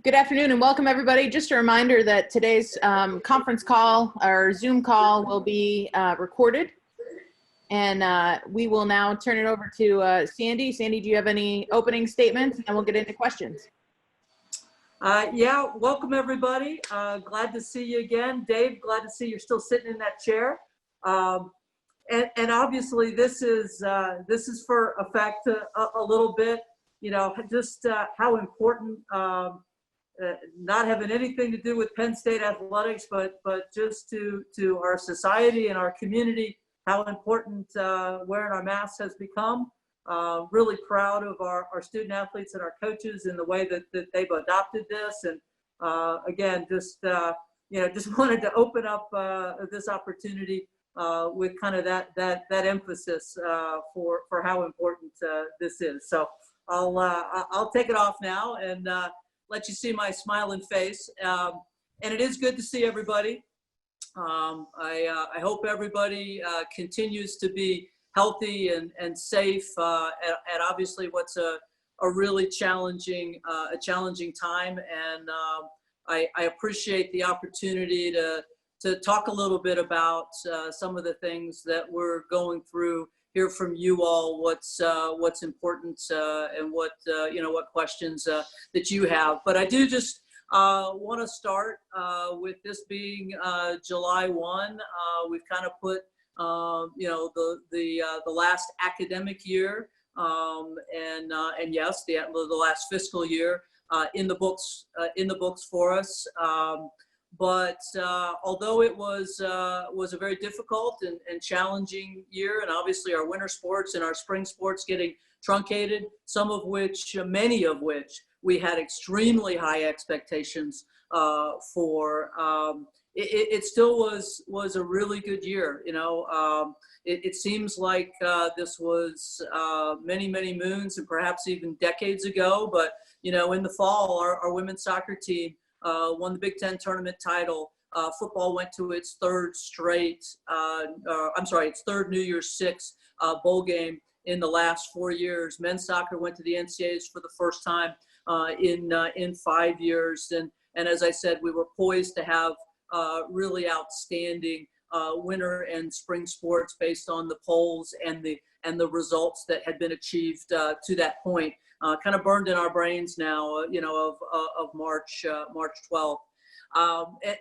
Good afternoon and welcome everybody. Just a reminder that today's conference call or Zoom call will be recorded. And we will now turn it over to Sandy. Sandy, do you have any opening statements? And we'll get into questions. Yeah, welcome everybody. Glad to see you again. Dave, glad to see you're still sitting in that chair. And obviously this is for effect a little bit, you know, just how important, not having anything to do with Penn State athletics, but just to our society and our community, how important wearing our masks has become. Really proud of our student athletes and our coaches in the way that they've adopted this. And again, just wanted to open up this opportunity with kind of that emphasis for how important this is. So I'll take it off now and let you see my smiling face. And it is good to see everybody. I hope everybody continues to be healthy and safe at obviously what's a really challenging time. And I appreciate the opportunity to talk a little bit about some of the things that we're going through, hear from you all what's important and what questions that you have. But I do just want to start with this being July 1. We've kind of put the last academic year and yes, the last fiscal year in the books for us. But although it was a very difficult and challenging year, and obviously our winter sports and our spring sports getting truncated, many of which we had extremely high expectations for. It still was a really good year. You know, it seems like this was many moons and perhaps even decades ago. But you know, in the fall, our women's soccer team won the Big Ten tournament title. Football went to its third New Year's Six bowl game in the last 4 years. Men's soccer went to the NCAAs for the first time in 5 years. And as I said, we were poised to have really outstanding winter and spring sports based on the polls and the results that had been achieved to that point. Kind of burned in our brains now, of March 12th.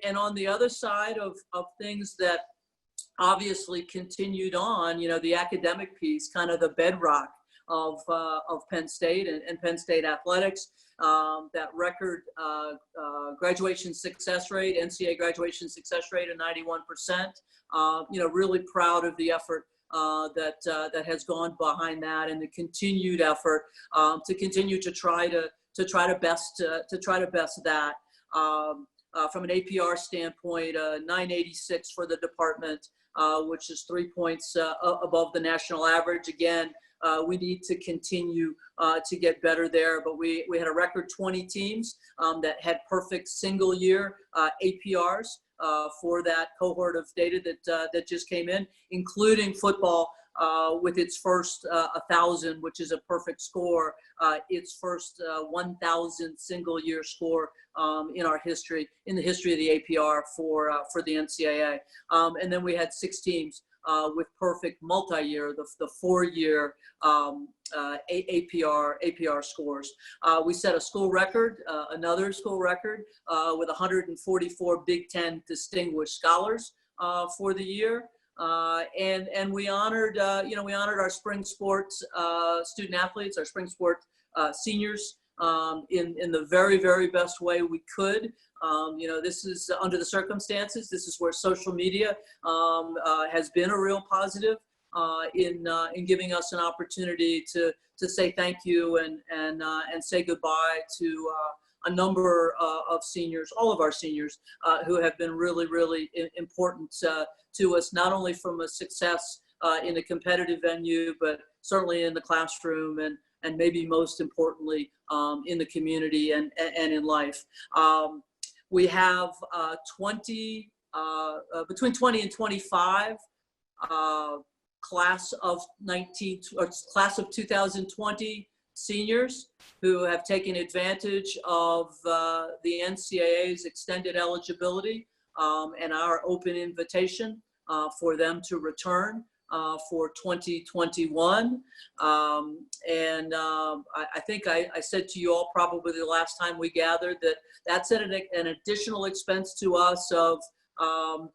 And on the other side of things that obviously continued on, you know, the academic piece, kind of the bedrock of Penn State and Penn State athletics, that record graduation success rate, NCAA graduation success rate of 91%. Really proud of the effort that has gone behind that, and the continued effort to continue to try to best that. From an APR standpoint, 986 for the department, which is 3 points above the national average. Again, we need to continue to get better there, but we had a record 20 teams that had perfect single year APRs for that cohort of data that just came in, including football with its first 1,000, which is a perfect score, its first 1,000 single year score in the history of the APR for the NCAA. And then we had 6 teams with perfect multi-year, the 4-year APR scores. We set a school record, another school record, with 144 Big Ten distinguished scholars for the year. And we honored our spring sports student athletes, our spring sport seniors, in the very, very best way we could. This is under the circumstances. This is where social media has been a real positive in giving us an opportunity to say thank you and say goodbye to a number of seniors, all of our seniors, who have been really, really important to us, not only from a success in a competitive venue, but certainly in the classroom and maybe most importantly in the community and in life. We have between 20 and 25 class of 2020 seniors who have taken advantage of the NCAA's extended eligibility and our open invitation for them to return for 2021. I think I said to you all probably the last time we gathered that that's at an additional expense to us of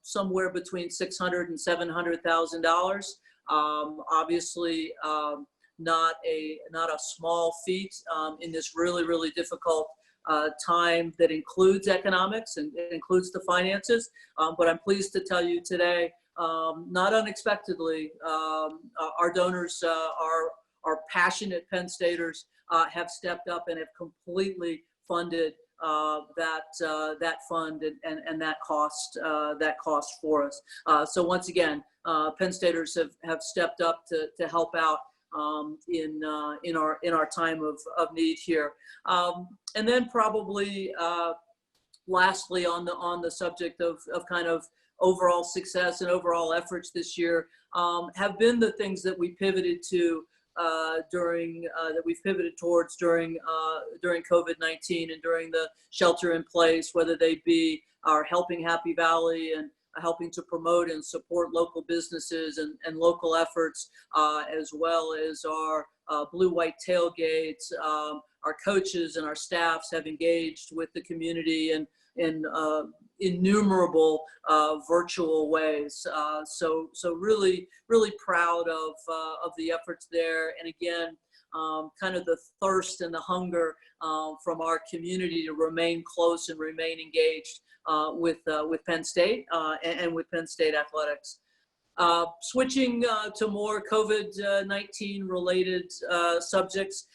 somewhere between $600,000 and $700,000. Obviously, not a small feat in this really difficult time that includes economics and it includes the finances. But I'm pleased to tell you today, not unexpectedly, our donors, our passionate Penn Staters, have stepped up and have completely funded that fund and that cost for us. So once again, Penn Staters have stepped up to help out in our time of need here. And then probably lastly on the subject of kind of overall success and overall efforts this year have been the things that we pivoted to that we've pivoted towards during COVID-19 and during the shelter in place, whether they be our Helping Happy Valley and helping to promote and support local businesses and local efforts, as well as our blue-white tailgates. Our coaches and our staffs have engaged with the community in innumerable virtual ways. So really proud of the efforts there. And again, kind of the thirst and the hunger from our community to remain close and remain engaged with Penn State and with Penn State athletics. Switching to more COVID-19 related subjects,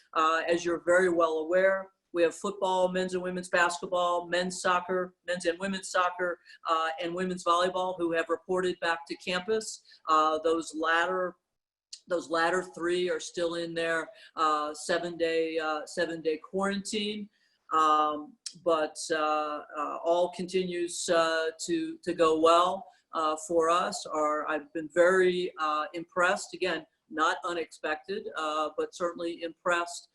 as you're very well aware, we have football, men's and women's basketball, men's and women's soccer, and women's volleyball who have reported back to campus. Those latter three are still in their 7-day quarantine, but all continues to go well for us. I've been very impressed, again, not unexpected, but certainly impressed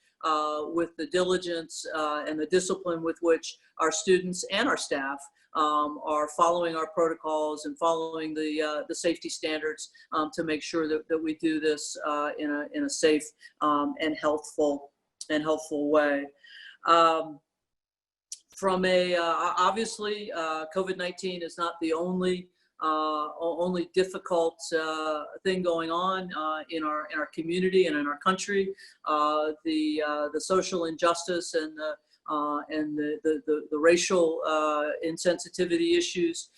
with the diligence and the discipline with which our students and our staff are following our protocols and following the safety standards to make sure that we do this in a safe and healthful way. From obviously, COVID-19 is not the only difficult thing going on in our community and in our country. The social injustice and the racial insensitivity issues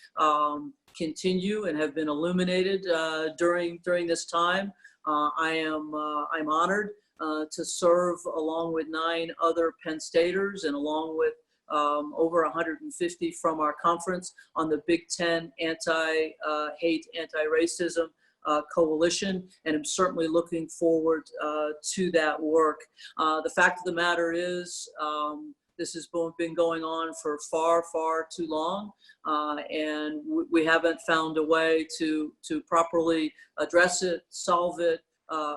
continue and have been illuminated during this time. I'm honored to serve along with 9 other Penn Staters and along with over 150 from our conference on the Big Ten Anti-Hate, Anti-Racism Coalition, and I'm certainly looking forward to that work. The fact of the matter is, this has been going on for far too long, and we haven't found a way to properly address it, solve it,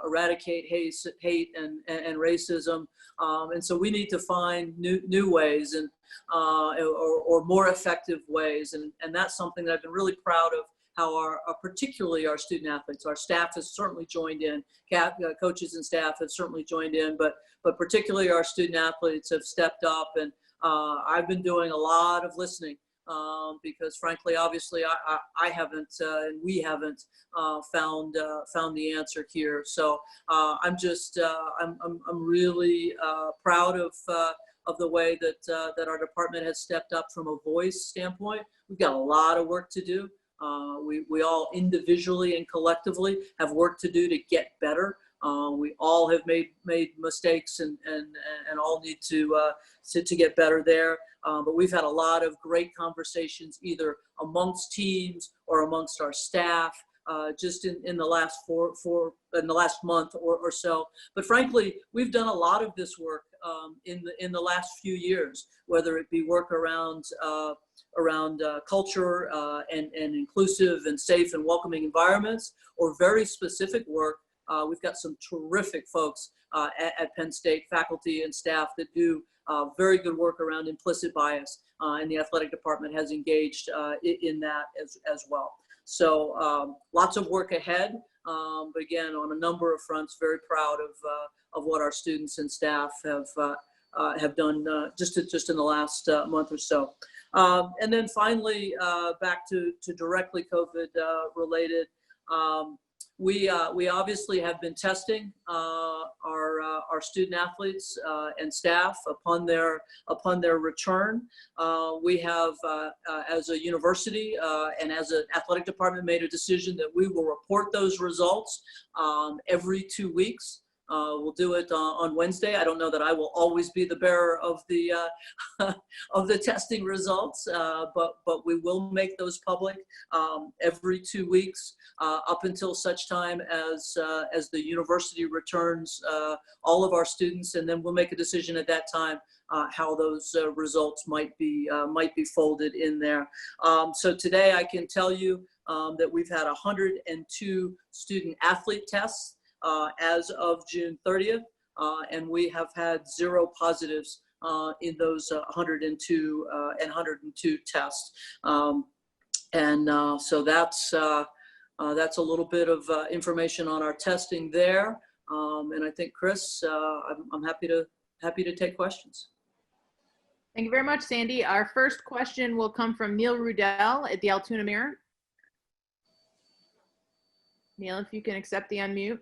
eradicate hate and racism, and so we need to find new ways and or more effective ways, and that's something that I've been really proud of. How particularly our student athletes, our staff has certainly joined in. Coaches and staff have certainly joined in, but particularly our student athletes have stepped up, and I've been doing a lot of listening. Because frankly, obviously, I haven't and we haven't found the answer here. So I'm really proud of the way that our department has stepped up from a voice standpoint. We've got a lot of work to do. We all individually and collectively have work to do to get better. We all have made mistakes and all need to get better there. But we've had a lot of great conversations either amongst teams or amongst our staff just in the last in the last month or so. But frankly, we've done a lot of this work in the last few years, whether it be work around culture and inclusive and safe and welcoming environments, or very specific work We've got some terrific folks at Penn State, faculty and staff that do very good work around implicit bias, and the athletic department has engaged in that as well. So lots of work ahead, but again, on a number of fronts, very proud of what our students and staff have done just in the last month or so. And then finally, back to directly COVID related. We obviously have been testing our student athletes and staff upon their return. We have, as a university and as an athletic department, made a decision that we will report those results every 2 weeks. We'll do it on Wednesday. I don't know that I will always be the bearer of the of the testing results, but we will make those public every 2 weeks up until such time as the university returns all of our students, and then we'll make a decision at that time how those results might be folded in there. So today I can tell you that we've had 102 student athlete tests as of June 30th, and we have had 0 positives in those 102 tests. So that's a little bit of information on our testing there. And I think, Chris, I'm happy to take questions. Thank you very much, Sandy. Our first question will come from Neil Rudell at the Altoona Mirror. Neil, if you can accept the unmute.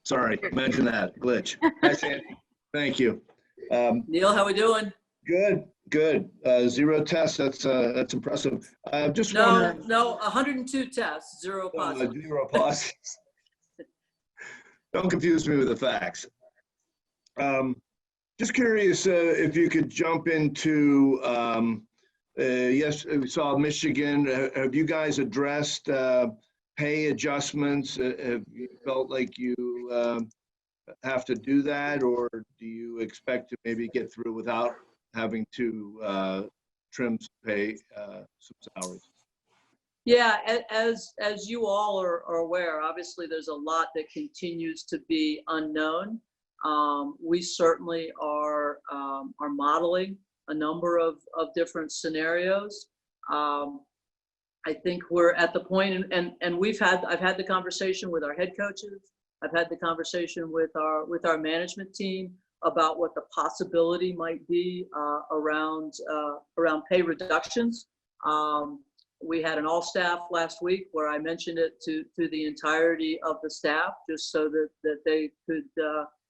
Sorry, imagine that glitch. Hi, Sandy. Thank you. Neil, how we doing? Good. 0 tests. That's impressive. Just No, wondering. no, 102 tests, 0 positives. 0 positives. Don't confuse me with the facts. Just curious if you could jump into. Yes, we saw Michigan. Have you guys addressed pay adjustments? Have you felt like you have to do that, or do you expect to maybe get through without having to trim some salaries? Yeah, as you all are aware, obviously there's a lot that continues to be unknown. We certainly are modeling a number of different scenarios. I think we're at the point, and I've had the conversation with our head coaches. I've had the conversation with our management team about what the possibility might be around pay reductions. We had an all-staff last week where I mentioned it to the entirety of the staff, just so that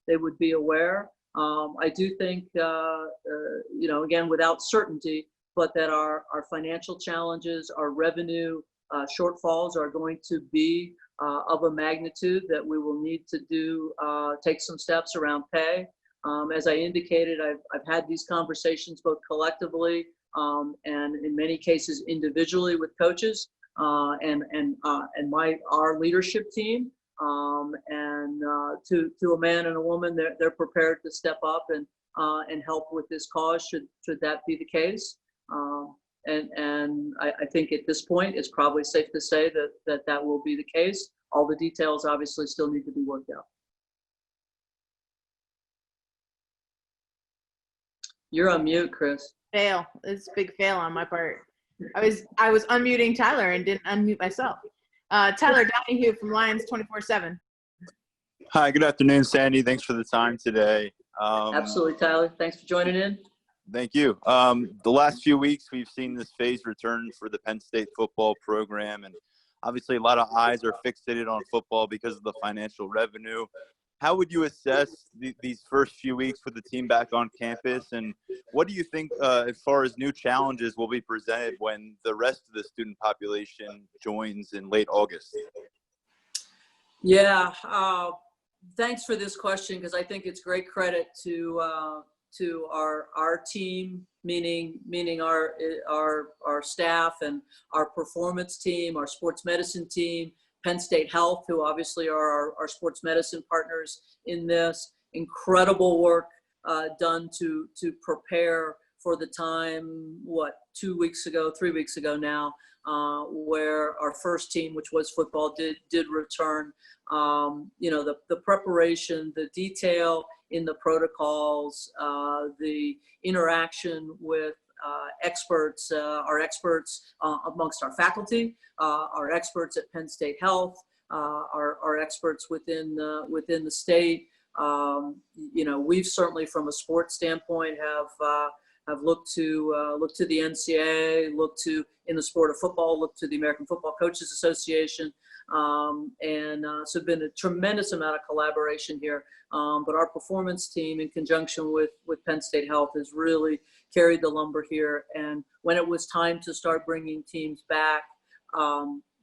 they would be aware. I do think, again, without certainty, but that our financial challenges, our revenue shortfalls are going to be of a magnitude that we will need to take some steps around pay. As I indicated, I've had these conversations both collectively and in many cases individually with coaches and our leadership team. To a man and a woman, they're prepared to step up and help with this cause should that be the case. And I think at this point, it's probably safe to say that will be the case. All the details obviously still need to be worked out. You're on mute, Chris. Fail. It's a big fail on my part. I was unmuting Tyler and didn't unmute myself. Tyler Donahue from Lions 24/7. Hi, good afternoon, Sandy. Thanks for the time today. Absolutely, Tyler. Thanks for joining in. Thank you. The last few weeks, we've seen this phase return for the Penn State football program, and obviously a lot of eyes are fixated on football because of the financial revenue. How would you assess these first few weeks with the team back on campus, and what do you think as far as new challenges will be presented when the rest of the student population joins in late August? Yeah, thanks for this question, because I think it's great credit to our team, meaning our staff and our performance team, our sports medicine team, Penn State Health, who obviously are our sports medicine partners in this. Incredible work done to prepare for the time, 3 weeks ago now, where our first team, which was football, did return. You know, the preparation, the detail in the protocols, the interaction with experts, our experts amongst our faculty, our experts at Penn State Health, our experts within the state. You know, we've certainly, from a sports standpoint, have looked to the NCAA, looked to, in the sport of football, looked to the American Football Coaches Association, so been a tremendous amount of collaboration here. But our performance team, in conjunction with Penn State Health, has really carried the lumber here. And when it was time to start bringing teams back,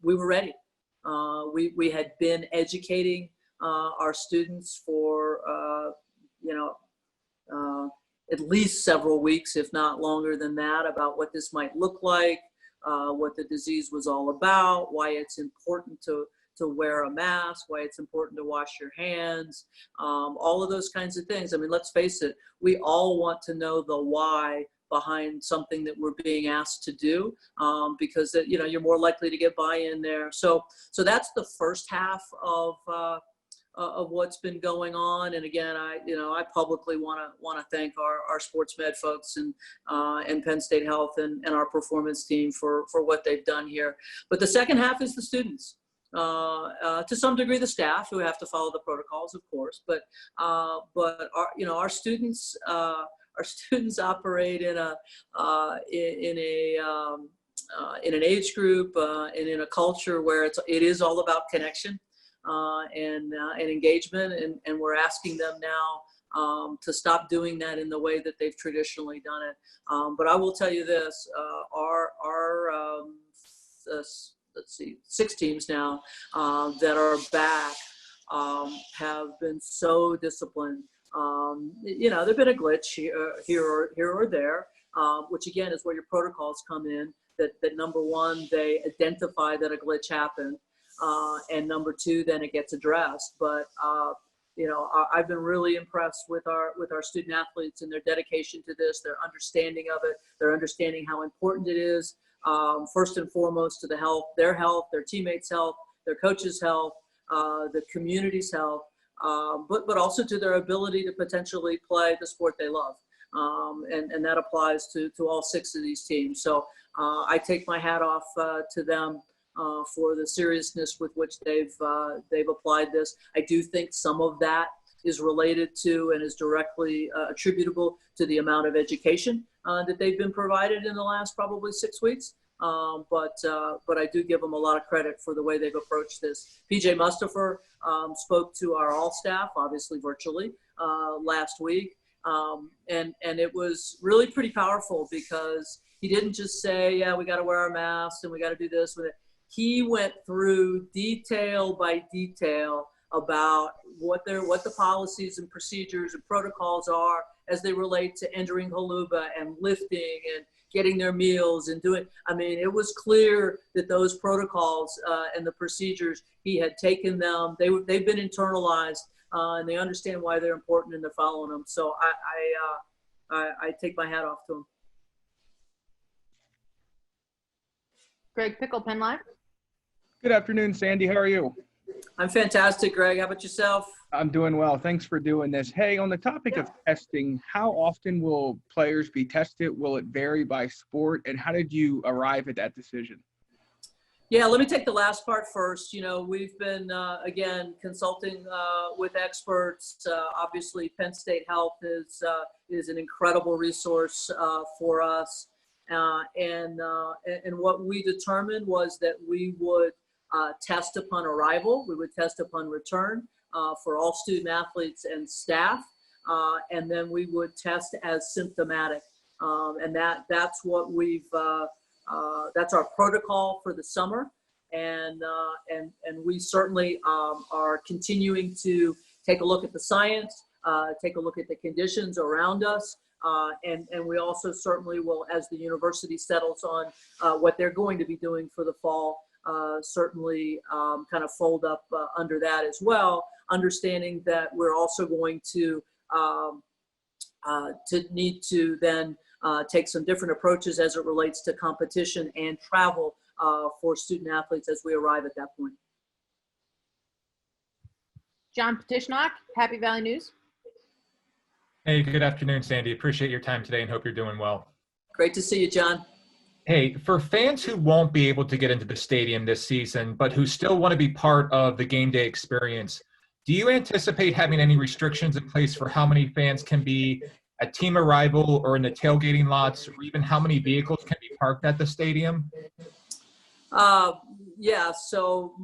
we were ready. We had been educating our students for at least several weeks, if not longer than that, about what this might look like, what the disease was all about, why it's important to wear a mask, why it's important to wash your hands, all of those kinds of things. I mean, let's face it, we all want to know the why behind something that we're being asked to do, because you know, you're more likely to get buy-in there. So that's the first half of what's been going on. And again, I publicly want to thank our sports med folks and Penn State Health and our performance team for what they've done here. But the second half is the students, to some degree the staff, who have to follow the protocols, of course. But our students operate in an age group and in a culture where it is all about connection. And engagement, and we're asking them now to stop doing that in the way that they've traditionally done it. But I will tell you this: our let's see, 6 teams now that are back have been so disciplined. You know, there's been a glitch here or there, which again is where your protocols come in. That number one, they identify that a glitch happened. And number 2, then it gets addressed. But I've been really impressed with our student athletes and their dedication to this, their understanding of it, their understanding how important it is, first and foremost, to their teammates' health, their coaches' health, the community's health, but also to their ability to potentially play the sport they love. And that applies to all 6 of these teams. So I take my hat off to them. For the seriousness with which they've applied this. I do think some of that is related to and is directly attributable to the amount of education that they've been provided in the last probably 6 weeks. But I do give them a lot of credit for the way they've approached this. PJ Mustafer spoke to our all staff, obviously virtually, last week. And it was really pretty powerful, because he didn't just say, yeah, we got to wear our masks and we got to do this with it. He went through detail by detail about what the policies and procedures and protocols are as they relate to entering Haluba and lifting and getting their meals and doing. I mean, it was clear that those protocols and the procedures, he had taken them. They've been internalized, and they understand why they're important, and they're following them. So I take my hat off to him. Greg Pickle, Penn Live. Good afternoon, Sandy. How are you? I'm fantastic, Greg. How about yourself? I'm doing well. Thanks for doing this. Hey, on the topic of testing, how often will players be tested? Will it vary by sport? And how did you arrive at that decision? Yeah, let me take the last part first. You know, we've been, again, consulting with experts. Obviously, Penn State Health is an incredible resource for us. And what we determined was that we would test upon arrival. We would test upon return for all student athletes and staff. And then we would test as symptomatic. And that's what that's our protocol for the summer. And we certainly are continuing to take a look at the science, take a look at the conditions around us. And we also certainly will, as the university settles on what they're going to be doing for the fall, certainly kind of fold up under that as well, understanding that we're also going to need to then take some different approaches as it relates to competition and travel for student athletes as we arrive at that point. John Petishnock, Happy Valley News. Hey, good afternoon, Sandy. Appreciate your time today and hope you're doing well. Great to see you, John. Hey, for fans who won't be able to get into the stadium this season, but who still want to be part of the game day experience, do you anticipate having any restrictions in place for how many fans can be at team arrival or in the tailgating lots, or even how many vehicles can be parked at the stadium? Yeah, so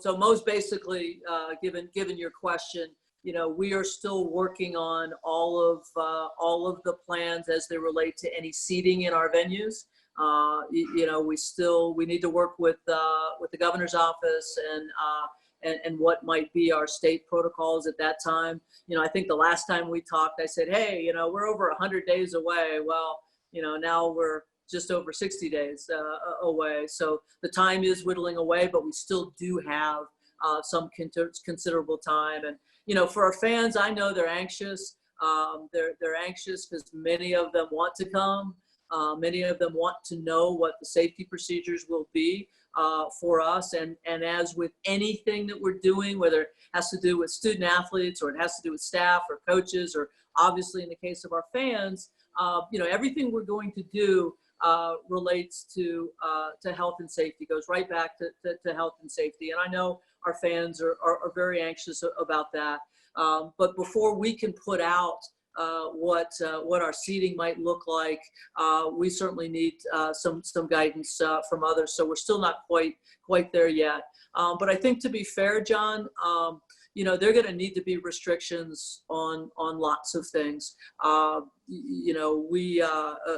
most basically, given your question, you know, we are still working on all of the plans as they relate to any seating in our venues. You know, we need to work with the governor's office and what might be our state protocols at that time. You know, I think the last time we talked, I said, hey, you know, we're over 100 days away. Well, you know, now we're just over 60 days away. So the time is whittling away, but we still do have some considerable time. And, you know, for our fans, I know they're anxious. They're anxious because many of them want to come. Many of them want to know what the safety procedures will be for us. And as with anything that we're doing, whether it has to do with student athletes or it has to do with staff or coaches, or obviously in the case of our fans, you know, everything we're going to do relates to health and safety, goes right back to health and safety. And I know our fans are very anxious about that. But before we can put out what our seating might look like, we certainly need some guidance from others. So we're still not quite there yet. But I think, to be fair, John, you know, there are going to need to be restrictions on lots of things. You know, we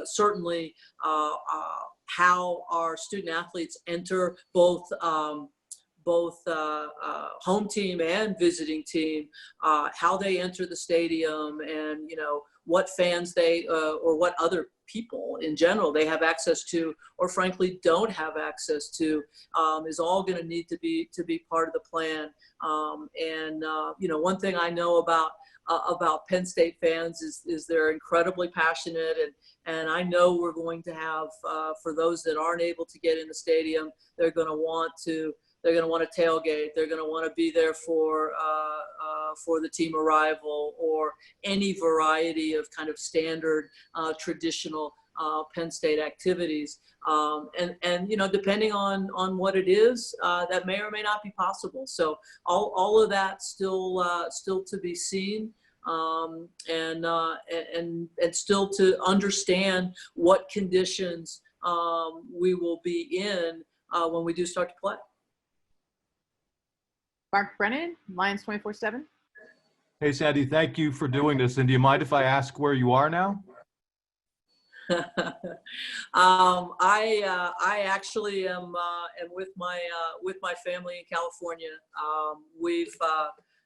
certainly how our student athletes enter both home team and visiting team, how they enter the stadium, and, you know, what fans they or what other people in general they have access to, or frankly don't have access to, is all going to need to be part of the plan. You know, one thing I know about Penn State fans is they're incredibly passionate, and I know we're going to have, for those that aren't able to get in the stadium, they're going to want to tailgate. They're going to want to be there for the team arrival, or any variety of kind of standard traditional Penn State activities. And you know, depending on what it is, that may or may not be possible. So all of that still to be seen. And still to understand what conditions we will be in when we do start to play. Mark Brennan, Lions 24/7. Hey, Sandy, thank you for doing this. And do you mind if I ask where you are now? I actually am with my family in California. We've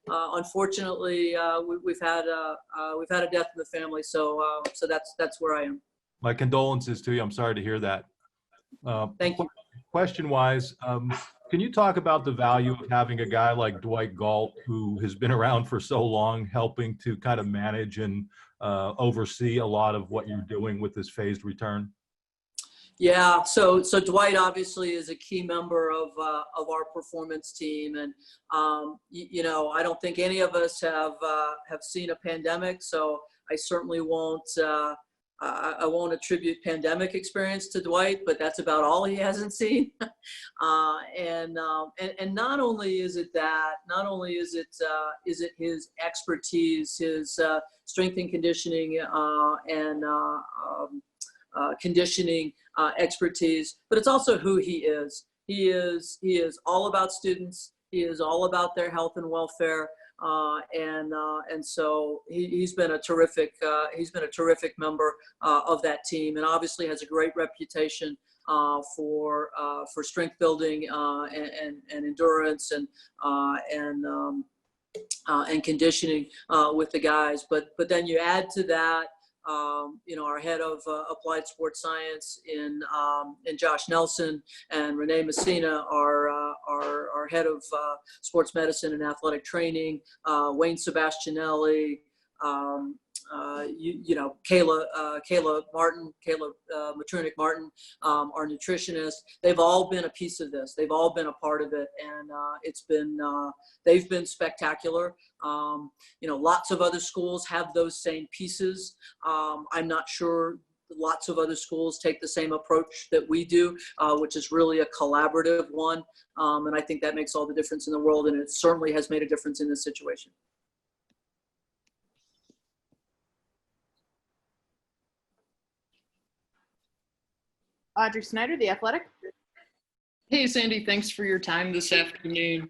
unfortunately we've had a death in the family, so that's where I am. My condolences to you. I'm sorry to hear that. Thank you. Question-wise, can you talk about the value of having a guy like Dwight Galt, who has been around for so long, helping to kind of manage and oversee a lot of what you're doing with this phased return? Yeah, so Dwight obviously is a key member of our performance team, and you know, I don't think any of us have seen a pandemic, so I certainly won't. I won't attribute pandemic experience to Dwight, but that's about all he hasn't seen. And not only is it that, not only is it his expertise, his strength and conditioning and conditioning expertise, but it's also who he is. He is all about students. He is all about their health and welfare. And so he's been a terrific member of that team, and obviously has a great reputation for strength building and endurance and conditioning with the guys. But then you add to that, you know, our head of applied sports science in Josh Nelson, and Renee Messina, our head of sports medicine and athletic training, Wayne Sebastianelli, Kayla Martin, Matrunik Martin, our nutritionist. They've all been a piece of this. They've all been a part of it, and they've been spectacular. Lots of other schools have those same pieces. I'm not sure lots of other schools take the same approach that we do, which is really a collaborative one. And I think that makes all the difference in the world, and it certainly has made a difference in this situation. Audrey Snyder, The Athletic. Hey, Sandy, thanks for your time this afternoon.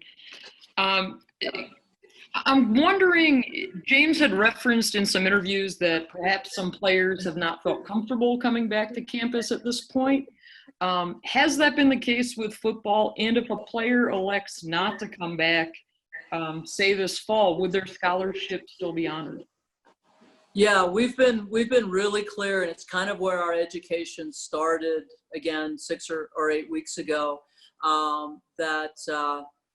I'm wondering, James had referenced in some interviews that perhaps some players have not felt comfortable coming back to campus at this point. Has that been the case with football? And if a player elects not to come back, say this fall, would their scholarship still be honored? Yeah, we've been really clear, and it's kind of where our education started again 6 or 8 weeks ago, that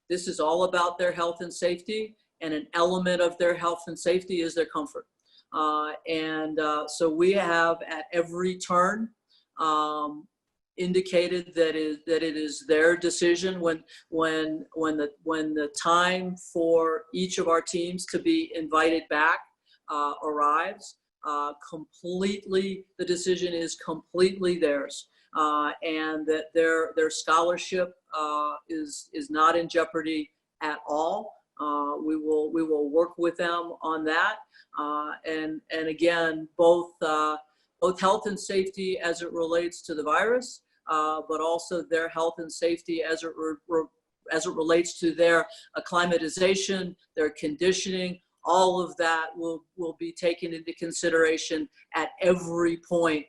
this is all about their health and safety, and an element of their health and safety is their comfort. So we have at every turn indicated that it is their decision when the time for each of our teams to be invited back arrives. The decision is completely theirs, and that their scholarship is not in jeopardy at all. We will work with them on that, and again, both health and safety as it relates to the virus, but also their health and safety as it relates to their acclimatization, their conditioning. All of that will be taken into consideration at every point,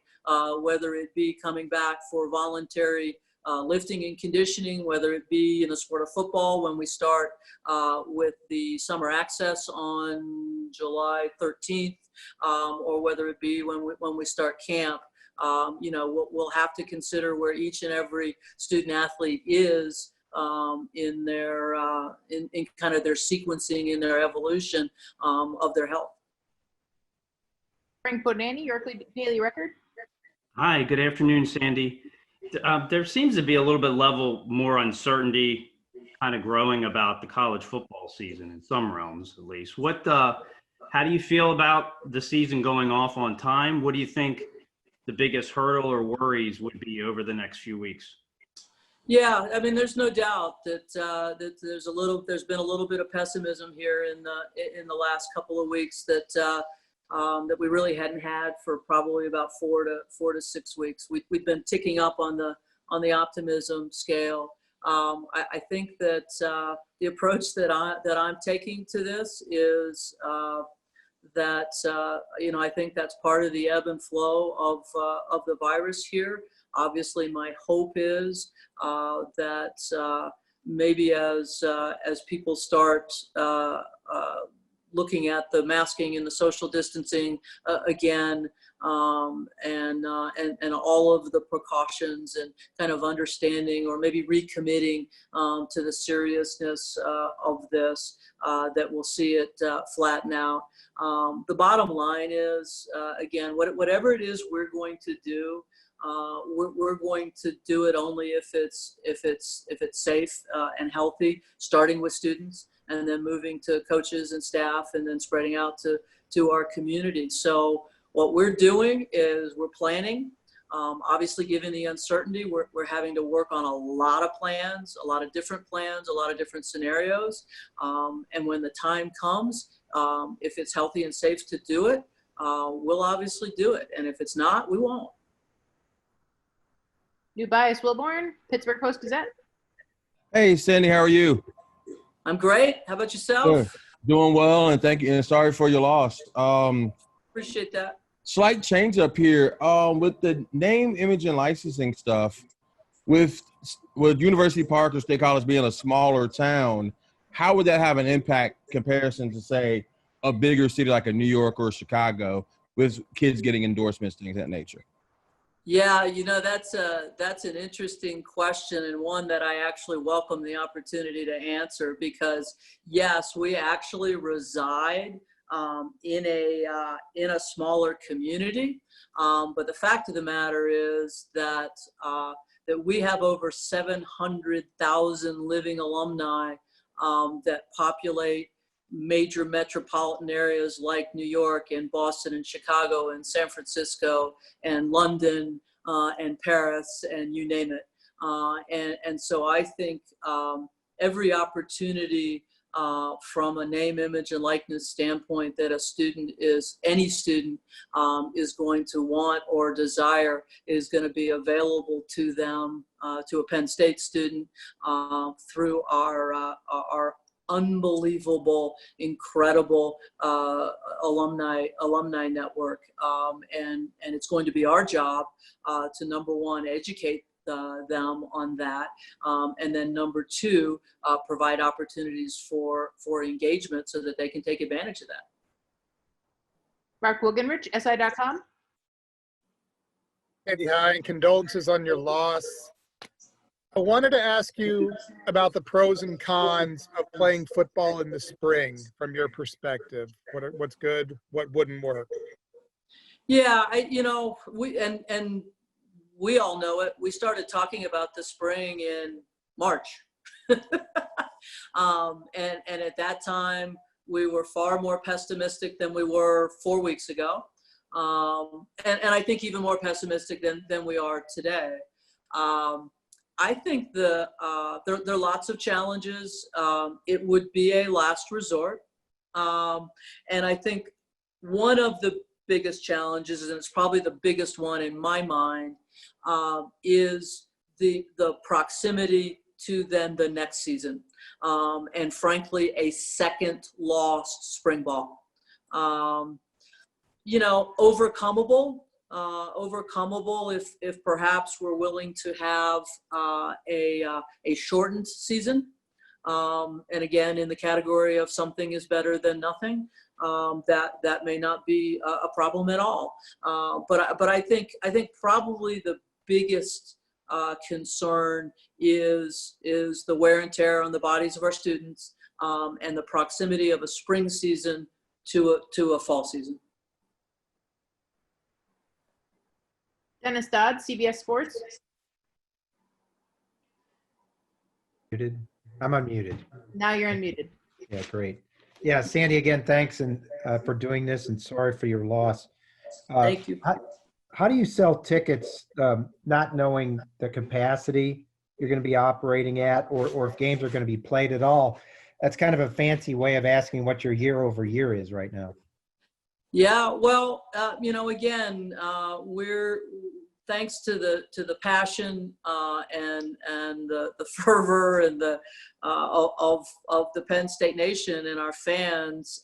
whether it be coming back for voluntary lifting and conditioning, whether it be in the sport of football when we start with the summer access on July 13th, or whether it be when we start camp. We'll have to consider where each and every student athlete is in their in kind of their sequencing in their evolution of their health. Frank Bodani, York Daily Record. Hi, good afternoon, Sandy. There seems to be a little bit more uncertainty kind of growing about the college football season in some realms, at least. How do you feel about the season going off on time? What do you think the biggest hurdle or worries would be over the next few weeks? Yeah, I mean, there's no doubt that there's been a little bit of pessimism here in the last couple of weeks that we really hadn't had for probably about 4 to 6 weeks. We've been ticking up on the optimism scale. I think that the approach that I'm taking to this is that I think that's part of the ebb and flow of the virus here. Obviously, my hope is that maybe as people start looking at the masking and the social distancing again, and all of the precautions and kind of understanding or maybe recommitting to the seriousness of this, that we'll see it flatten out. The bottom line is, again, whatever it is we're going to do, we're going to do it only if it's safe and healthy, starting with students and then moving to coaches and staff and then spreading out to our community. So what we're doing is we're planning. Obviously, given the uncertainty, we're having to work on a lot of plans, a lot of different plans, a lot of different scenarios. And when the time comes, if it's healthy and safe to do it, we'll obviously do it. And if it's not, we won't. New Bias Wilborn, Pittsburgh Post-Gazette. Hey, Sandy, how are you? I'm great. How about yourself? Good. Doing well, and thank you. And sorry for your loss. Appreciate that. Slight change up here with the name, image, and licensing stuff. With University Park or State College being a smaller town, how would that have an impact comparison to, say, a bigger city like a New York or Chicago with kids getting endorsements, things of that nature? Yeah, that's an interesting question, and one that I actually welcome the opportunity to answer, because yes, we actually reside in a smaller community. But the fact of the matter is that we have over 700,000 living alumni that populate major metropolitan areas like New York and Boston and Chicago and San Francisco and London and Paris and you name it. And so I think every opportunity from a name, image, and likeness standpoint that any student is going to want or desire is going to be available to them, to a Penn State student, through our unbelievable, incredible alumni network. And it's going to be our job to, number one, educate them on that, and then number two, provide opportunities for engagement so that they can take advantage of that. Mark Wilgenrich, SI.com. Andy, hi, and condolences on your loss. I wanted to ask you about the pros and cons of playing football in the spring from your perspective. What's good, what wouldn't work? Yeah, we all know it. We started talking about the spring in March. And at that time, we were far more pessimistic than we were 4 weeks ago. And I think even more pessimistic than we are today. I think there are lots of challenges. It would be a last resort. And I think one of the biggest challenges, and it's probably the biggest one in my mind, is the proximity to then the next season. And frankly, a second lost spring ball. Overcomeable if perhaps we're willing to have a shortened season. And again, in the category of something is better than nothing, that may not be a problem at all. But I think probably the biggest concern is the wear and tear on the bodies of our students, and the proximity of a spring season to a fall season. Dennis Dodd, CBS Sports. Muted. I'm unmuted. Now you're unmuted. Yeah, great. Yeah, Sandy, again, thanks for doing this, and sorry for your loss. Thank you. How do you sell tickets not knowing the capacity you're going to be operating at, or if games are going to be played at all? That's kind of a fancy way of asking what your year over year is right now. Yeah, well, again, we're thanks to the passion and the fervor and of the Penn State Nation and our fans.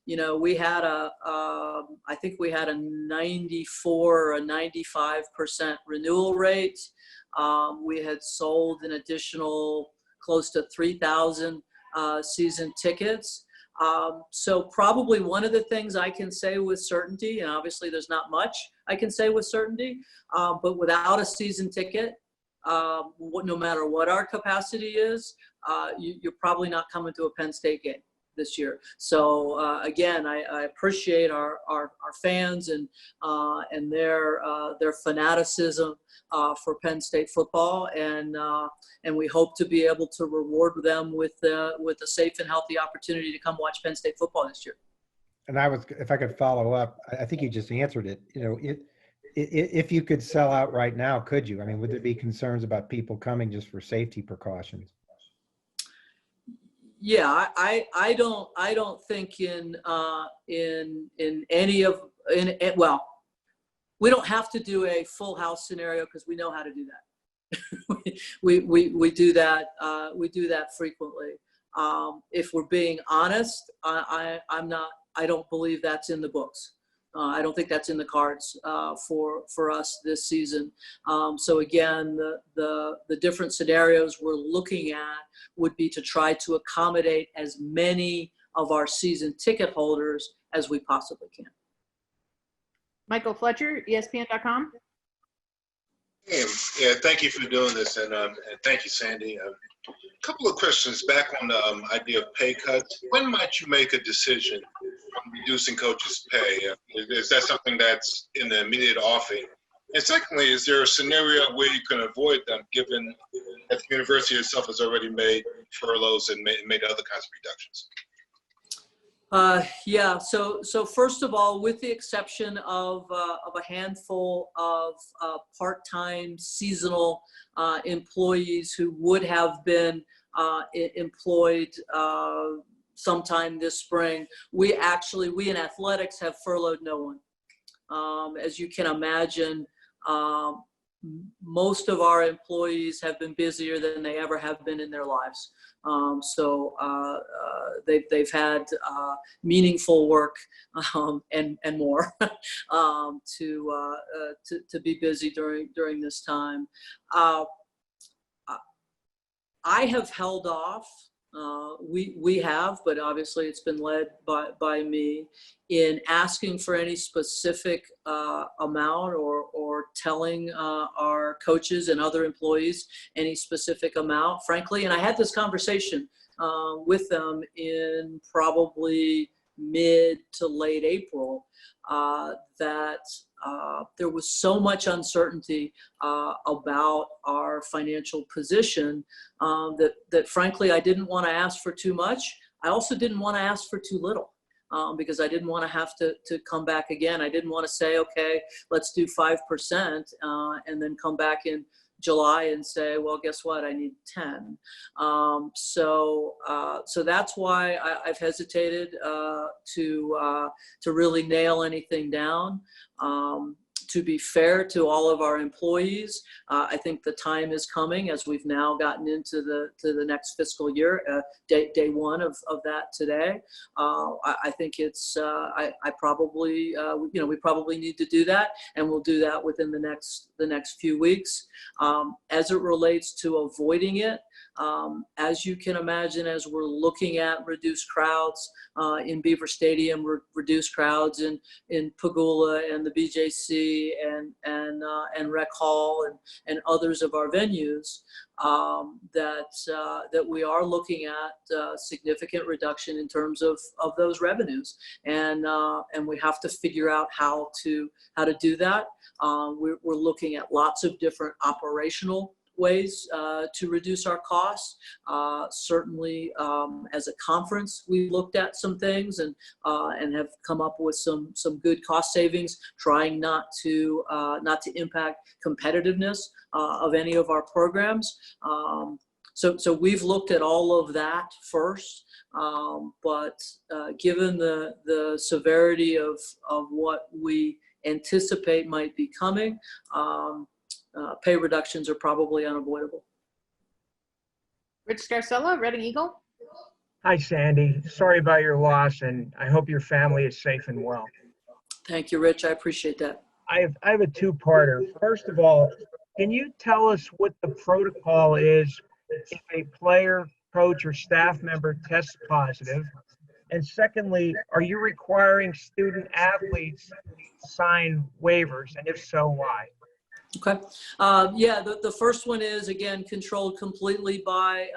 We had I think we had a 94 or 95% renewal rate. We had sold an additional close to 3,000 season tickets. So probably one of the things I can say with certainty, and obviously there's not much I can say with certainty, but without a season ticket, no matter what our capacity is, you're probably not coming to a Penn State game this year. So again, I appreciate our fans and their fanaticism for Penn State football, and we hope to be able to reward them with a safe and healthy opportunity to come watch Penn State football this year. And if I could follow up, I think you just answered it. If you could sell out right now, could you? I mean, would there be concerns about people coming just for safety precautions? Yeah, I don't think well, we don't have to do a full house scenario because we know how to do that. we do that frequently. If we're being honest, I don't believe that's in the books. I don't think that's in the cards for us this season. So again, the different scenarios we're looking at would be to try to accommodate as many of our season ticket holders as we possibly can. Michael Fletcher, ESPN.com. Yeah, thank you for doing this, and thank you, Sandy. A couple of questions back on the idea of pay cuts. When might you make a decision on reducing coaches' pay? Is that something that's in the immediate offing? And secondly, is there a scenario where you can avoid them, given that the university itself has already made furloughs and made other kinds of reductions? Yeah. So first of all, with the exception of a handful of part-time seasonal employees who would have been employed sometime this spring, we in athletics have furloughed no one. As you can imagine, most of our employees have been busier than they ever have been in their lives. So they've had meaningful work and more to be busy during this time. I have held off. We have, but obviously it's been led by me in asking for any specific amount or telling our coaches and other employees any specific amount, frankly. And I had this conversation with them in probably mid to late April that there was so much uncertainty about our financial position that frankly, I didn't want to ask for too much. I also didn't want to ask for too little because I didn't want to have to come back again. I didn't want to say, okay, let's do 5% and then come back in July and say, well, guess what? I need 10. So that's why I've hesitated to really nail anything down. To be fair to all of our employees, I think the time is coming as we've now gotten into the next fiscal year, day one of that today. I think it's I probably we probably need to do that, and we'll do that within the next few weeks. As it relates to avoiding it, as you can imagine, as we're looking at reduced crowds in Beaver Stadium, reduced crowds in Pagula and the BJC and Rec Hall and others of our venues, that we are looking at significant reduction in terms of those revenues, and we have to figure out how to do that. We're looking at lots of different operational ways to reduce our costs. Certainly, as a conference, we looked at some things and have come up with some good cost savings, trying not to impact competitiveness of any of our programs. So we've looked at all of that first, but given the severity of what we anticipate might be coming, pay reductions are probably unavoidable. Rich Scarcella, Reading Eagle. Hi, Sandy. Sorry about your loss, and I hope your family is safe and well. Thank you, Rich. I appreciate that. I have a two-parter. First of all, can you tell us what the protocol is if a player, coach, or staff member tests positive? And secondly, are you requiring student athletes to sign waivers? And if so, why? Okay. Yeah, the first one is, again, controlled completely by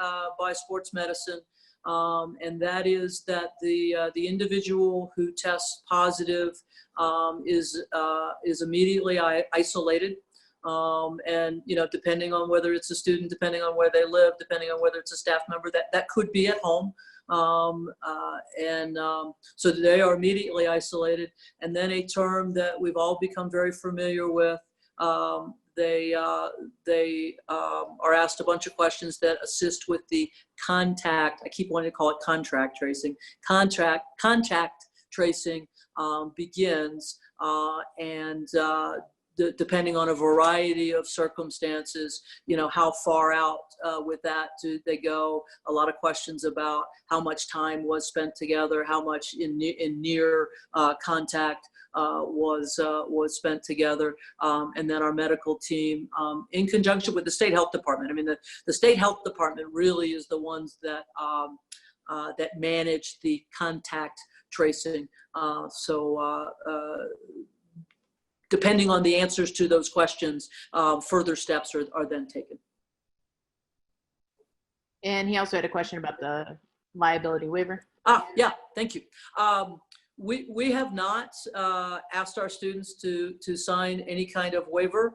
sports medicine. And that is that the individual who tests positive is immediately isolated. And, depending on whether it's a student, depending on where they live, depending on whether it's a staff member, that could be at home. So they are immediately isolated. And then a term that we've all become very familiar with, they are asked a bunch of questions that assist with the contact. I keep wanting to call it contact tracing. Contact tracing begins, and depending on a variety of circumstances, how far out with that do they go? A lot of questions about how much time was spent together, how much in near contact was spent together, and then our medical team, in conjunction with the state health department. I mean, the state health department really is the ones that manage the contact tracing. So depending on the answers to those questions, further steps are then taken. And he also had a question about the liability waiver. Yeah, thank you. We have not asked our students to sign any kind of waiver.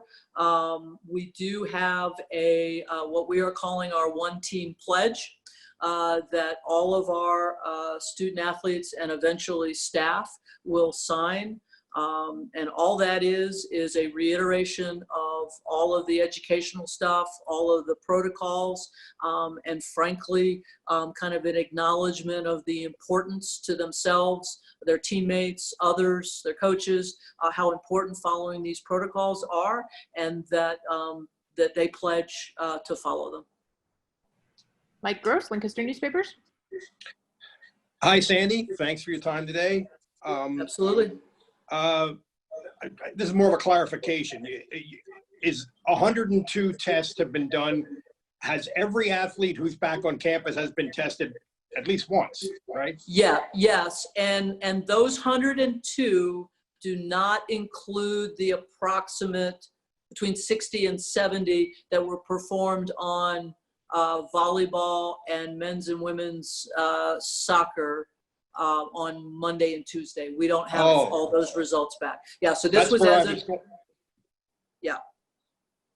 We do have a what we are calling our one team pledge that all of our student athletes and eventually staff will sign. And all that is a reiteration of all of the educational stuff, all of the protocols, and frankly, kind of an acknowledgement of the importance to themselves, their teammates, others, their coaches, how important following these protocols are, and that that they pledge to follow them. Mike Gross, Lancaster Newspapers. Hi, Sandy. Thanks for your time today. Absolutely. This is more of a clarification. Is 102 tests have been done? Has every athlete who's back on campus has been tested at least once, right? Yeah, yes. And those 102 do not include the approximate between 60 and 70 that were performed on volleyball and men's and women's soccer on Monday and Tuesday. We don't have all those results back. Yeah, so this was as a, yeah.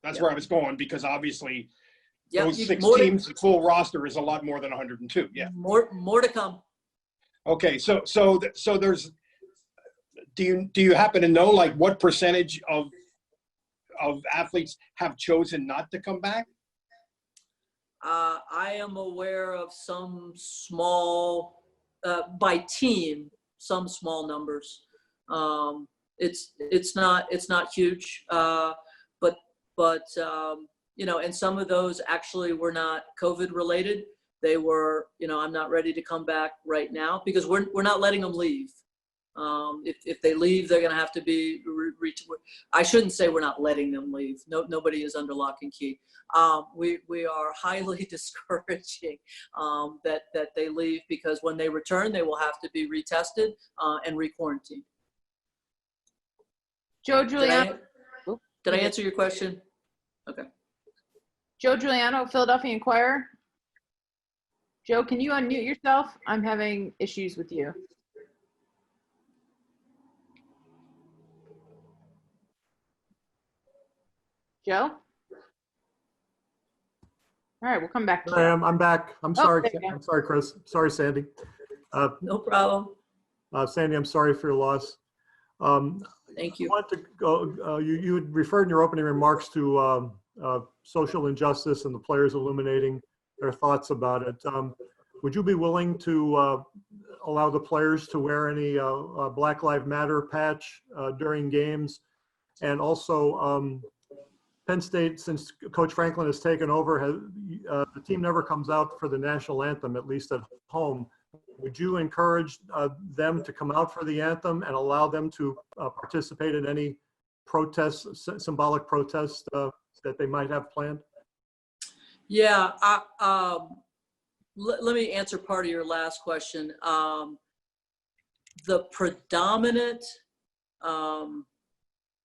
That's where I was going, because obviously yeah, those 6 teams, the full roster is a lot more than 102. Yeah. More to come. Okay, so there's, do you happen to know like what percentage of athletes have chosen not to come back? I am aware of some small, by team, some small numbers. It's not huge, but you know, and some of those actually were not COVID related. They were, you know, I'm not ready to come back right now because we're not letting them leave. If they leave, they're going to have to be. I shouldn't say we're not letting them leave. Nobody is under lock and key. We are highly discouraging that they leave, because when they return, they will have to be retested and re-quarantined. Joe Giuliano. Did I answer your question? Okay. Joe Giuliano, Philadelphia Inquirer. Joe, can you unmute yourself? I'm having issues with you. Joe? All right, we'll come back to you. I'm back. I'm sorry. I'm sorry, Chris. Sorry, Sandy. No problem. Sandy, I'm sorry for your loss. Thank you. I want to go, you had referred in your opening remarks to social injustice and the players illuminating their thoughts about it. Would you be willing to allow the players to wear any Black Lives Matter patch during games? And also, Penn State, since Coach Franklin has taken over, the team never comes out for the national anthem, at least at home. Would you encourage them to come out for the anthem and allow them to participate in any protests, symbolic protests that they might have planned? Yeah, let me answer part of your last question. The predominant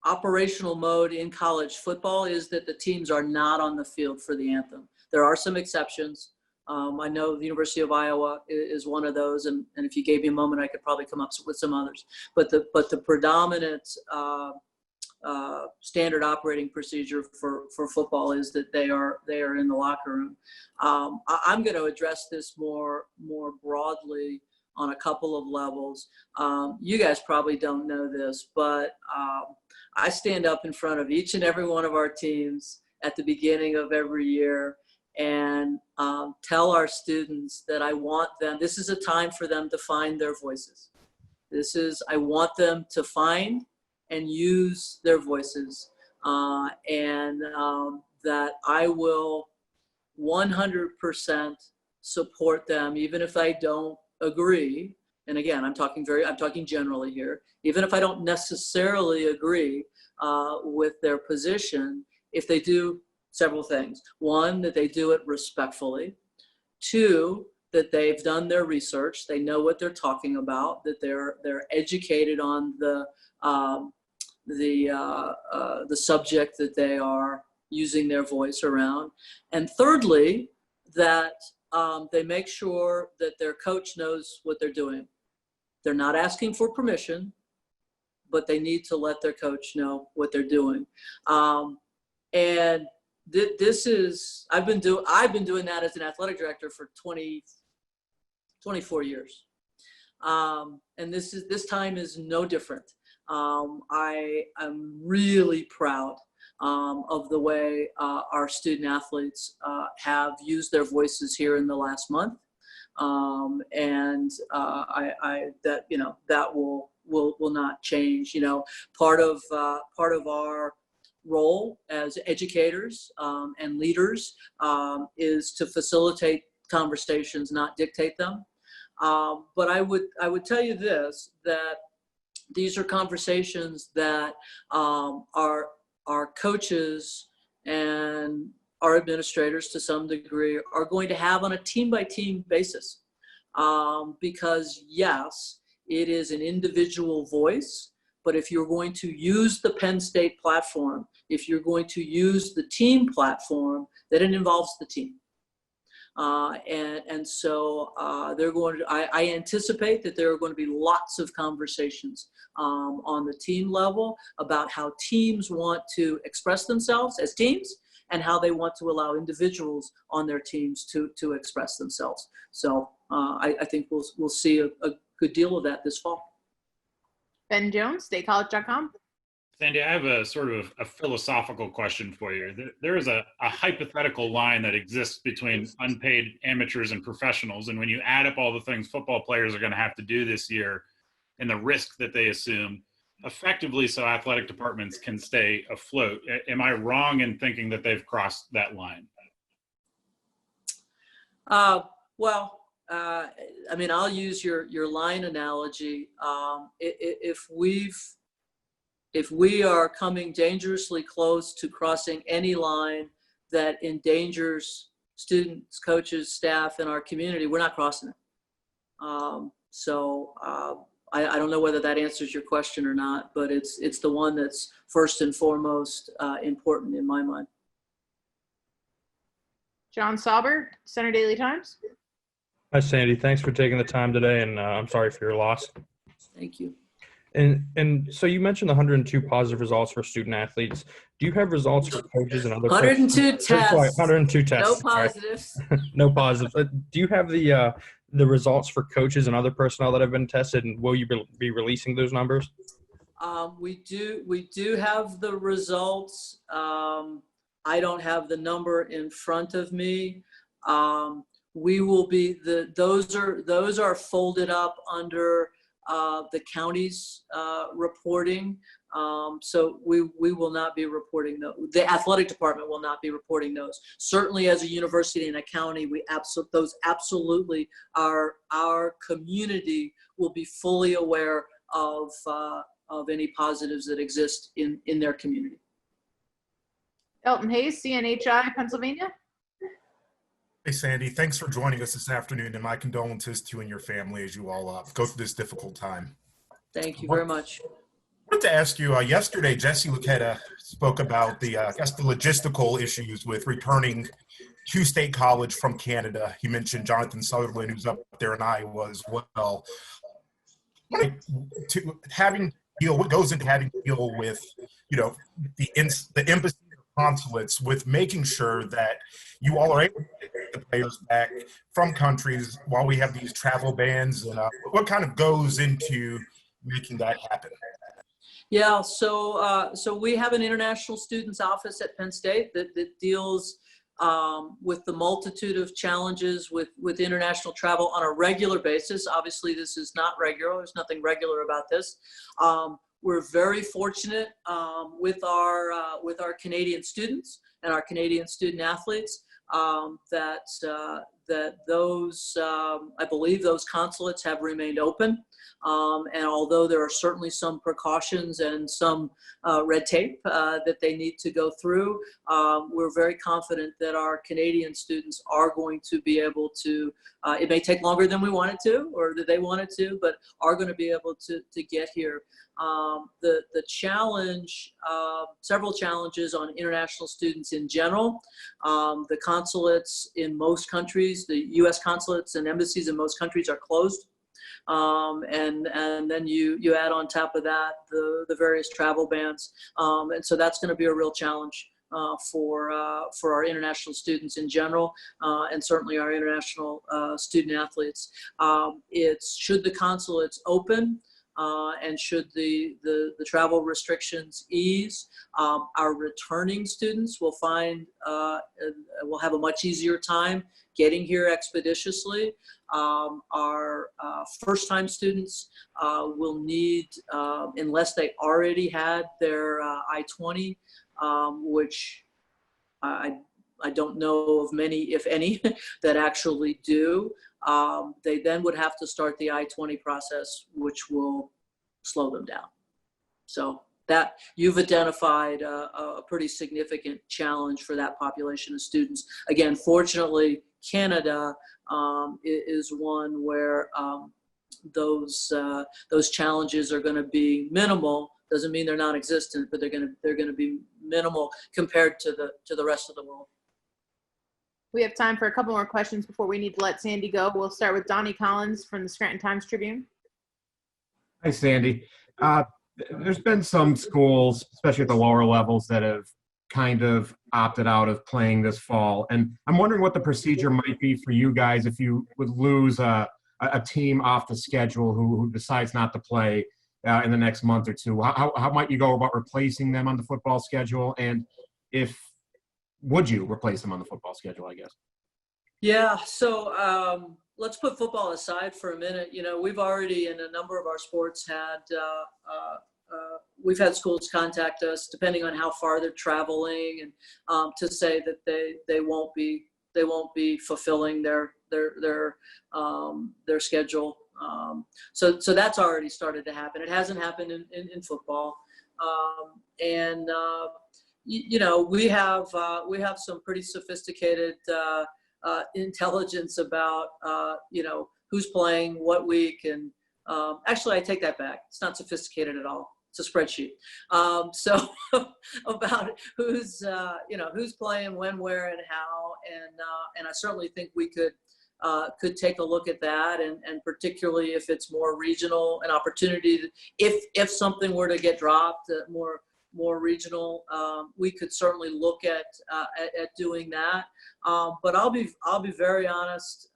operational mode in college football is that the teams are not on the field for the anthem. There are some exceptions. I know the University of Iowa is one of those, and if you gave me a moment, I could probably come up with some others. But the predominant standard operating procedure for football is that they are in the locker room. I'm going to address this more broadly on a couple of levels. You guys probably don't know this, but I stand up in front of each and every one of our teams at the beginning of every year and tell our students that I want them, this is a time for them to find their voices. I want them to find and use their voices, and that I will 100% support them, even if I don't agree. And again, I'm talking generally here. Even if I don't necessarily agree with their position, if they do several things. One, that they do it respectfully. Two, that they've done their research. They know what they're talking about, that they're educated on the subject that they are using their voice around. And thirdly, that they make sure that their coach knows what they're doing. They're not asking for permission, but they need to let their coach know what they're doing. And this is, I've been doing that as an athletic director for 24 years. And this time is no different. I am really proud of the way our student athletes have used their voices here in the last month. And that will not change. You know, part of our role as educators and leaders is to facilitate conversations, not dictate them. But I would tell you this, that these are conversations that our coaches and our administrators to some degree are going to have on a team-by-team basis. Because yes, it is an individual voice, but if you're going to use the Penn State platform, if you're going to use the team platform, then it involves the team. So they're going to, I anticipate that there are going to be lots of conversations on the team level about how teams want to express themselves as teams and how they want to allow individuals on their teams to express themselves. So I think we'll see a good deal of that this fall. Ben Jones, statecollege.com. Sandy, I have a sort of a philosophical question for you. There is a hypothetical line that exists between unpaid amateurs and professionals. And when you add up all the things football players are going to have to do this year and the risk that they assume, effectively so athletic departments can stay afloat, am I wrong in thinking that they've crossed that line? I mean, I'll use your line analogy. If we are coming dangerously close to crossing any line that endangers students, coaches, staff in our community, we're not crossing it. I don't know whether that answers your question or not, but it's the one that's first and foremost important in my mind. John Sauber, Center Daily Times. Hi, Sandy. Thanks for taking the time today, and I'm sorry for your loss. Thank you. And so you mentioned the 102 positive results for student athletes. Do you have results for coaches and other 102 tests. 102 tests. No positives. No positives. Do you have the results for coaches and other personnel that have been tested, and will you be releasing those numbers? We do have the results. I don't have the number in front of me. We will be those are folded up under the county's reporting. So we will not be reporting those. The athletic department will not be reporting those. Certainly as a university and a county, those absolutely are, our community will be fully aware of any positives that exist in their community. Elton Hayes, CNHI, Pennsylvania. Hey, Sandy, thanks for joining us this afternoon, and my condolences to you and your family as you all go through this difficult time. Thank you very much. I wanted to ask you, yesterday, Jesse Luketa spoke about the logistical issues with returning to State College from Canada. He mentioned Jonathan Sutherland, who's up there in Iowa as well. What goes into having to deal with, the embassy consulates, with making sure that you all are able to get the players back from countries while we have these travel bans, and what kind of goes into making that happen? Yeah, so we have an international students office at Penn State that deals with the multitude of challenges with international travel on a regular basis. Obviously, this is not regular. There's nothing regular about this. We're very fortunate with our Canadian students and our Canadian student athletes that those, I believe those consulates have remained open. And although there are certainly some precautions and some red tape that they need to go through, we're very confident that our Canadian students are going to be able to, it may take longer than we want it to or that they want it to, but are going to be able to get here. The challenge, several challenges on international students in general. The consulates in most countries, the U.S. consulates and embassies in most countries are closed. And then you add on top of that the various travel bans. And so that's going to be a real challenge for our international students in general, and certainly our international student athletes. It's should the consulates open, and should the travel restrictions ease, our returning students will find will have a much easier time getting here expeditiously. Our first-time students will need, unless they already had their I-20, which I don't know of many, if any, that actually do. They then would have to start the I-20 process, which will slow them down. So that you've identified a pretty significant challenge for that population of students. Again, fortunately, Canada is one where those challenges are going to be minimal. Doesn't mean they're non-existent, but they're going to be minimal compared to the rest of the world. We have time for a couple more questions before we need to let Sandy go. We'll start with Donnie Collins from the Scranton Times-Tribune. Hi, Sandy. There's been some schools, especially at the lower levels, that have kind of opted out of playing this fall. And I'm wondering what the procedure might be for you guys if you would lose a team off the schedule who decides not to play in the next month or two. How might you go about replacing them on the football schedule? And would you replace them on the football schedule, I guess? Yeah, so let's put football aside for a minute. You know, we've already in a number of our sports had we've had schools contact us, depending on how far they're traveling, and to say that they won't be fulfilling their schedule. So that's already started to happen. It hasn't happened in football, and you know, we have some pretty sophisticated intelligence about you know, who's playing what week, and actually I take that back. It's not sophisticated at all. It's a spreadsheet. So about who's you know, who's playing when, where, and how, and I certainly think we could take a look at that, and particularly if it's more regional, an opportunity to, if something were to get dropped, more regional, we could certainly look at doing that. But I'll be very honest.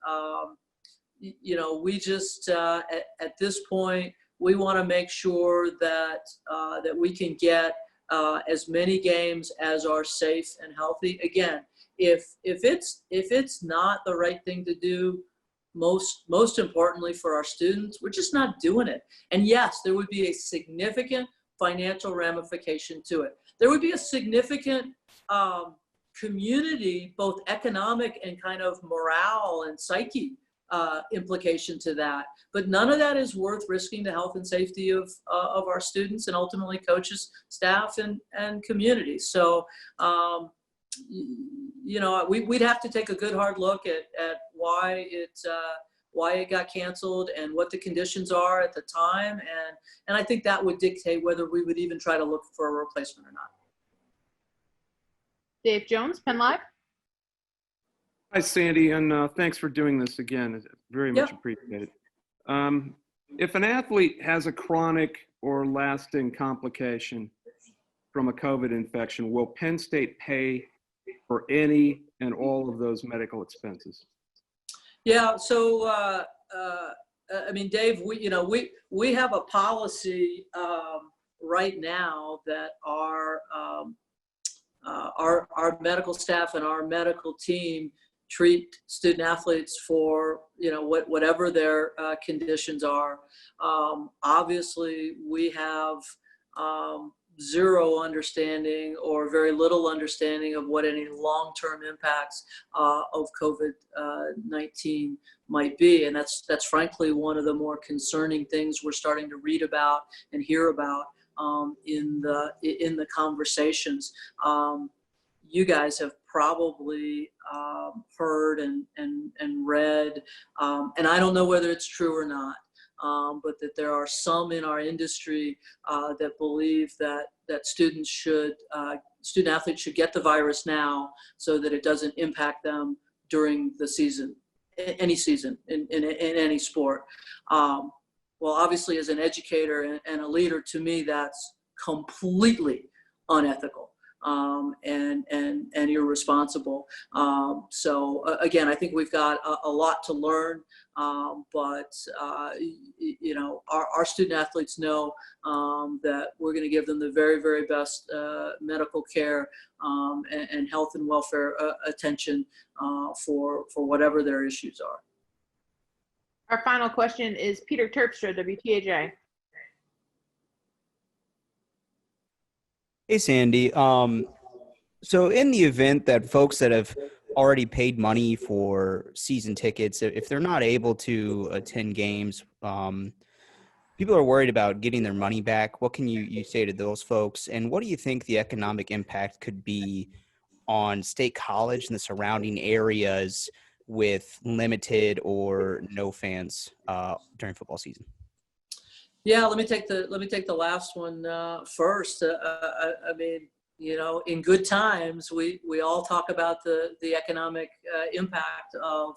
You know, we just at this point, we want to make sure that that we can get as many games as are safe and healthy. Again, if it's not the right thing to do, most importantly for our students, we're just not doing it. And yes, there would be a significant financial ramification to it. There would be a significant community, both economic and kind of morale and psyche implication to that. But none of that is worth risking the health and safety of our students and ultimately coaches, staff, and community. So, you know, we'd have to take a good hard look at why it got canceled and what the conditions are at the time. And I think that would dictate whether we would even try to look for a replacement or not. Dave Jones, Penn Live. Hi, Sandy, and thanks for doing this again. It's very much appreciated. If an athlete has a chronic or lasting complication from a COVID infection, will Penn State pay for any and all of those medical expenses? Yeah, so I mean, Dave, we have a policy right now that our medical staff and our medical team treat student athletes for, you know, whatever their conditions are. Obviously, we have zero understanding or very little understanding of what any long-term impacts of COVID-19 might be. And that's frankly one of the more concerning things we're starting to read about and hear about in the conversations. You guys have probably heard and read, and I don't know whether it's true or not, but that there are some in our industry that believe that student athletes should get the virus now so that it doesn't impact them during the season, any season in any sport. Well, obviously, as an educator and a leader, to me, that's completely unethical. And irresponsible. So again, I think we've got a lot to learn, but you know, our student athletes know that we're going to give them the very, very best medical care and health and welfare attention for whatever their issues are. Our final question is Peter Terpstra, WTAJ. Hey, Sandy. So in the event that folks that have already paid money for season tickets, if they're not able to attend games, people are worried about getting their money back. What can you say to those folks? And what do you think the economic impact could be on State College and the surrounding areas with limited or no fans during football season? Yeah, let me take the last one first. I mean, you know, in good times, we all talk about the economic impact of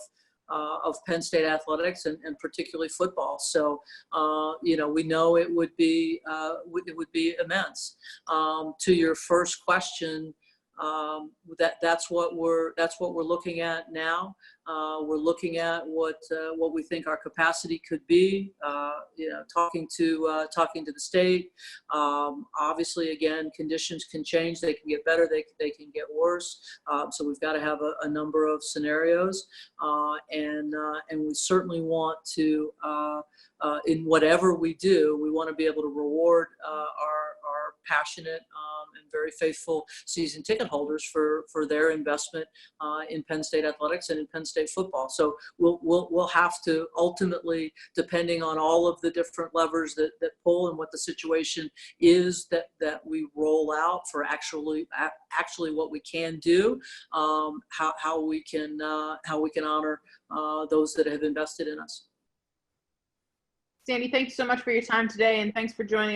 Penn State athletics and particularly football. So, you know, we know it would be immense. To your first question, that's what we're looking at now. We're looking at what we think our capacity could be. You know, talking to the state. Obviously, again, conditions can change. They can get better. They can get worse. So we've got to have a number of scenarios, and we certainly want to, in whatever we do, we want to be able to reward our passionate and very faithful season ticket holders for their investment in Penn State athletics and in Penn State football. So we'll have to ultimately, depending on all of the different levers that pull and what the situation is that we roll out for actually what we can do, how we can honor those that have invested in us. Sandy, thanks so much for your time today, and thanks for joining us